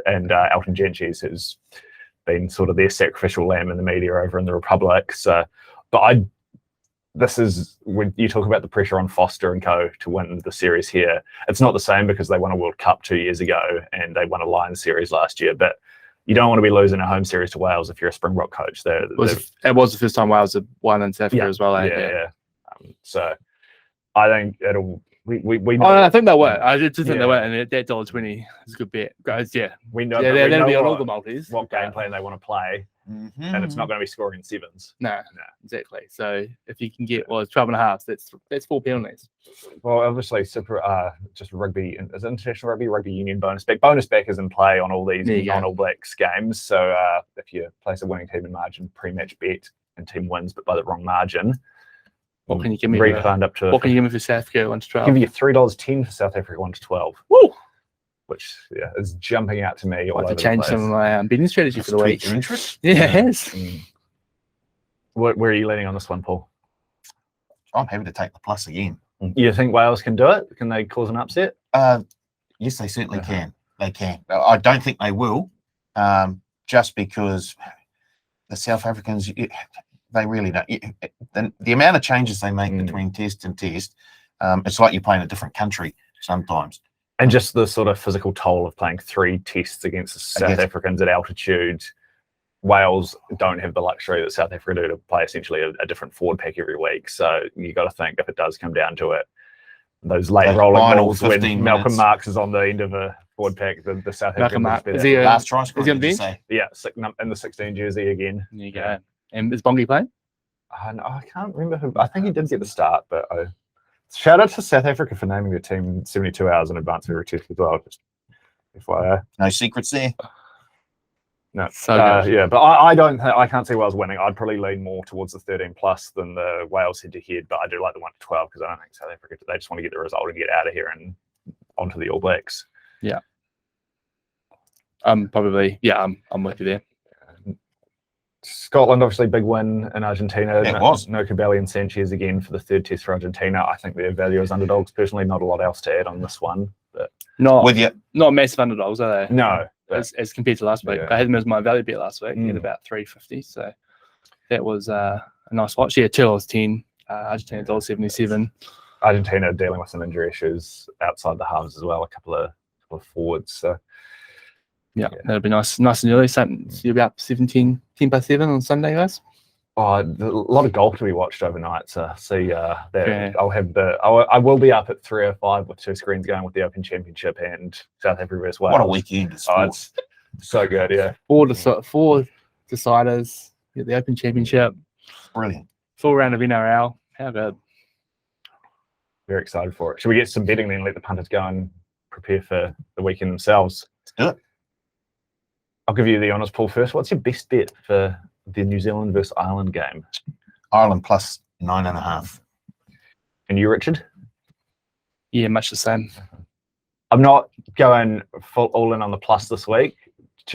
and Elton Gentries, who's been sort of their sacrificial lamb in the media over in the Republic. So, but this is when you talk about the pressure on Foster and co to win the series here. It's not the same because they won a World Cup 2 years ago and they won a Lions series last year, but you don't want to be losing a home series to Wales if you're a Springbok coach. It was the first time Wales had won in South Africa as well. Yeah. So I think it'll. We know. I think they'll win. I just think they'll win, and that $1.20 is a good bet, guys. Yeah, we know. That'll be on all the multis. What game plan they want to play, and it's not going to be scoring in sevens. No, exactly. So if you can get it's 12.5, that's 4 penalties. Well, obviously, just rugby is international rugby union bonus back is in play on all these non-All Blacks games. So if you place a winning team in margin pre-match bet and team wins but by the wrong margin. What can you give me? Refund up to. What can you give me for South Africa 1 to 12? Give you $3.10 for South Africa 1 to 12. Woo! Which is jumping out to me. I'll have to change some of my betting strategy for the week. Your interest? Yeah, it has. Where are you leaning on this one, Paul? I'm happy to take the plus again. You think Wales can do it? Can they cause an upset? Yes, they certainly can. They can. I don't think they will, just because the South Africans. They really don't. The amount of changes they make between test and test, it's like you're playing a different country sometimes. And just the sort of physical toll of playing 3 tests against the South Africans at altitude. Wales don't have the luxury that South Africa do to play essentially a different forward pack every week. So you got to think if it does come down to it, those late rolling balls when Malcolm Marx is on the end of a forward pack, the South African is he last try scorer? Is he on bench? Yeah, in the 16 jersey again. There you go. And is Bongi playing? No, I can't remember who. I think he did get the start, but shout out to South Africa for naming their team 72 hours in advance of every test as well. Just FYI. No secrets there. No, So good. yeah, but I can't see Wales winning. I'd probably lean more towards the 13 plus than the Wales head to head, but I do like the 1-12 because I don't think South Africa, they just want to get the result and get out of here and onto the All Blacks. Yeah. Probably, I'm with you there. Scotland, obviously, big win in Argentina. Yeah, it was. No Cabelli and Sanchez again for the third test for Argentina. I think their value as underdogs. Personally, not a lot else to add on this one. But With you. Not massive underdogs, are they? no, As compared to last week. Yeah. I had them as my value bet last week at about 350. So that was a nice watch. Yeah, $2.10. Argentina $1.77. Argentina dealing with some injury issues outside the halves as well. A couple of forwards. So Yeah, that'll be nice and early. Something about 10 past 7 on Sunday, guys. a lot of golf to be watched overnight. So see that Yeah. I will be up at 3:05 with 2 screens going with the Open Championship and South Africa as well. What a weekend of sport. It's so good, yeah. Four deciders. Yeah, the Open Championship. Brilliant. Full round of NRL. How good. Very excited for it. Should we get some betting then? Let the punters go and prepare for the weekend themselves. Let's do it. I'll give you the honours, Paul, first. What's your best bet for the New Zealand versus Ireland game? Ireland plus 9.5. And you, Richard? Yeah, much the same. I'm not going full all in on the plus this week.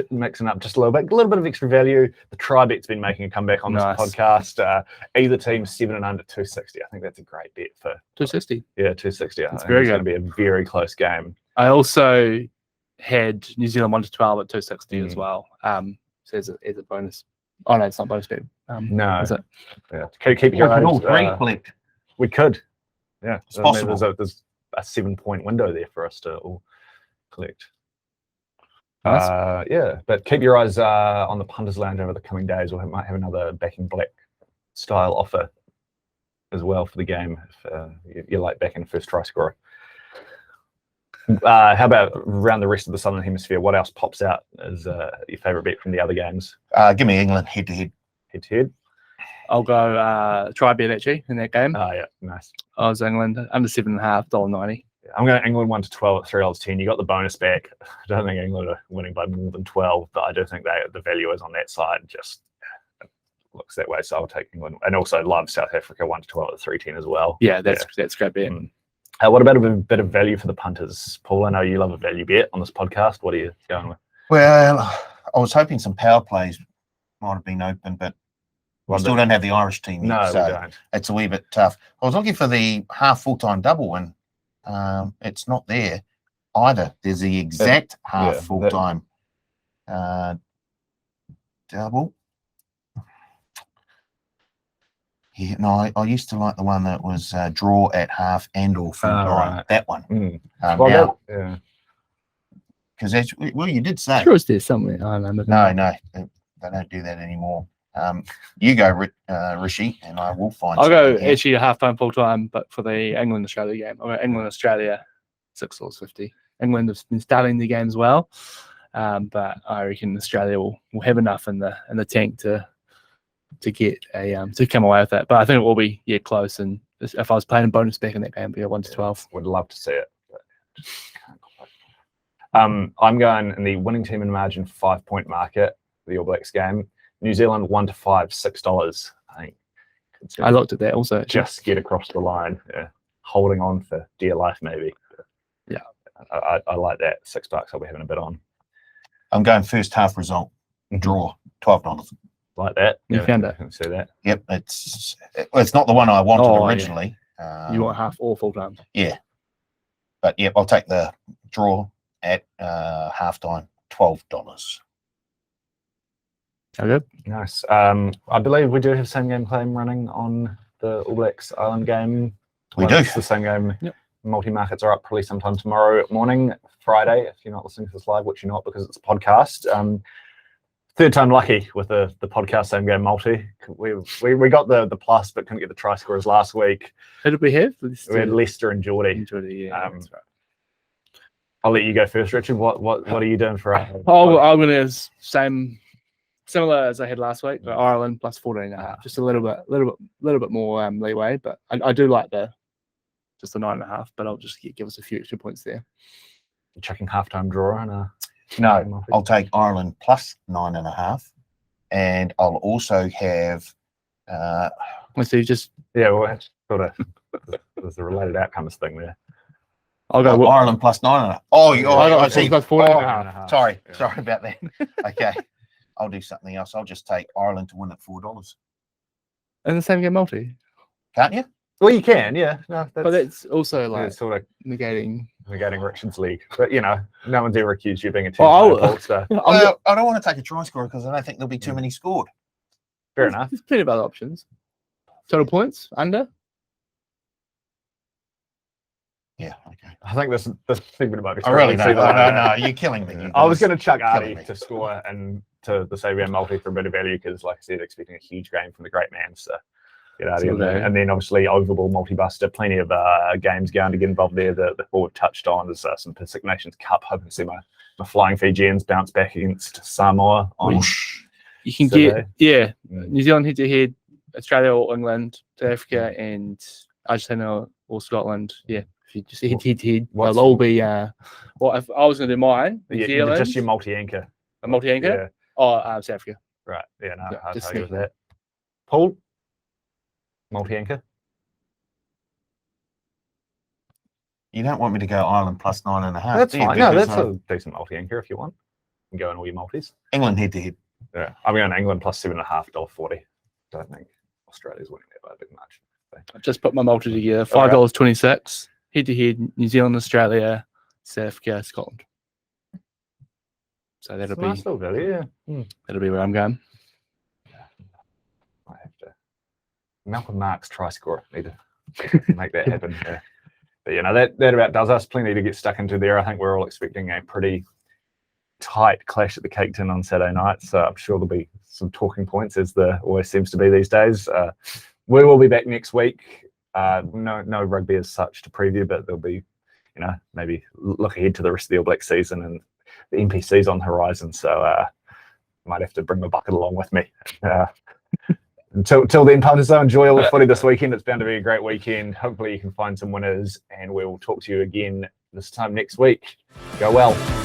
Mixing up just a little bit of extra value. The try bet's been making a comeback on this Nice. podcast. Either team 7 and under 260. I think that's a great bet for 260. 260. I That's think very it's good. going to be a very close game. I also had New Zealand 1-12 at 260 as well. So as a bonus. Oh no, it's not bonus bet. No, Is it? yeah. Keep We your can all eyes, three collect. we could. Yeah, It's possible. There's a 7-point window there for us to all collect. Nice. Yeah, but keep your eyes on the Punters Lounge over the coming days. We might have another backing black style offer as well for the game if you like backing first try scorer. How about around the rest of the Southern Hemisphere? What else pops out as your favourite bet from the other games? Give me England head to head. Head to head? I'll go try bet actually in that game. Oh, yeah, nice. I was England under 7.5, $1.90. I'm going England 1-12 at $3.10. You got the bonus back. I don't think England are winning by more than 12, but I do think the value is on that side. Just looks that way, so I'll take England. And also love South Africa 1-12 at $3.10 as well. Yeah, that's great bet. What about a bit of value for the punters? Paul, I know you love a value bet on this podcast. What are you going with? Well, I was hoping some power plays might have been open, but we still don't have the Irish team yet, No, so we don't. it's a wee bit tough. I was looking for the half full-time double, and it's not there either. There's the exact half full-time double. Yeah, no, I used to like the one that was draw at half and or full-time. Right. That one. Well, yeah. Because you did say. Sure, it's there somewhere. I don't know. No, they don't do that anymore. You go, Rishi, and I will find. I'll go something here. actually a half-time, full-time, but for the England-Australia game. I'll go England-Australia, $6.50. England has been starting the game as well, but I reckon Australia will have enough in the tank to get to come away with that. But I think it will be close. And if I was playing a bonus back in that game, it'd be a 1-12. Would love to see it. But just can't. I'm going in the winning team in margin 5-point market for the All Blacks game. New Zealand 1-5, $6. I think. I looked at that also. Actually. Just get across the line. Yeah. Holding on for dear life, maybe. Yeah. I like that. $6 I'll be having a bit on. I'm going first half result. Draw, $12. Like that. You found it. I can see that. Yep, it's not the one I wanted originally. You want half or full-time? Yeah, but yep, I'll take the draw at halftime, $12. How good? Nice. I believe we do have same game claim running on the All Blacks Ireland game. We do. It's the same game. Yep. Multi-markets are up probably sometime tomorrow morning, Friday, if you're not listening to this live, which you're not because it's a podcast. Third time lucky with the podcast same game multi. We got the plus, but couldn't get the try scorers last week. Who did we have? We had Leicester and Geordie. Yeah, that's right. I'll let you go first, Richard. What are you doing for? I'm going to similar as I had last week, but Ireland plus 14.5. Just a little bit more leeway, but I do like just the 9.5. But I'll just give us a few extra points there. Chucking halftime draw and No, I'll take Ireland plus 9.5, and I'll also have. So you just well, that's sort of there's a related outcomes thing there. I'll go. Ireland plus 9.5. Oh, I see. got 14.5. Sorry about that. Okay, I'll do something else. I'll just take Ireland to win at $4. And the same game multi. Can't you? Well, you can, yeah. No, But that's also like it's sort of negating Richard's league. But no one's ever accused you of being a team. Well, So Well, I don't want to take a try scorer because I don't think there'll be too many scored. fair enough. There's plenty of other options. Total points under. Yeah, okay. I think this segment might be. I really struggling don't. to see the line. No, you're killing me. I was going to chuck Killing Ardie me. to score and to the Savea multi for a bit of value because, like I said, expecting a huge game from the great man. So get Ardie in there. And then obviously Overball multi-buster, plenty of games going to get involved there. The forward touched on. There's some Pacific Nations Cup. Hoping to see my flying Fijians bounce back against Samoa on. You can Saturday. get New Zealand head to head, Australia or England, South Africa and Argentina or Scotland. Yeah. If you just head to head, they'll all be. Well, if I was going to do mine, New Zealand, just your multi-anchor. a multi-anchor. Yeah. Oh, South Africa. Right. Yeah. No. Yeah, I'll just tell you with thinking. that. Paul. Multi-anchor. You don't want me to go Ireland plus 9.5. That's do you? fine. No, Because, that's a decent multi-anchor if you want. You can go in all your multis. England head to head. Yeah. I'm going England plus $7.5, $40. Don't think Australia's winning that by a bit much. I've just put my multi together. All right. $5.26 head to head. New Zealand, Australia, South Africa, Scotland. So that'll It's a nice be little value, yeah. that'll be where I'm going. I have to. Malcolm Marks try score. Need to make that happen. Yeah. But that about does us. Plenty to get stuck into there. I think we're all expecting a pretty tight clash at the Cake Tin on Saturday night. So I'm sure there'll be some talking points, as there always seems to be these days. We will be back next week. No rugby as such to preview, but there'll be, maybe look ahead to the rest of the All Black season, and the NPC's on the horizon. So might have to bring my bucket along with me. Until then, punters, enjoy all the footy this weekend. It's bound to be a great weekend. Hopefully you can find some winners, and we will talk to you again this time next week. Go well.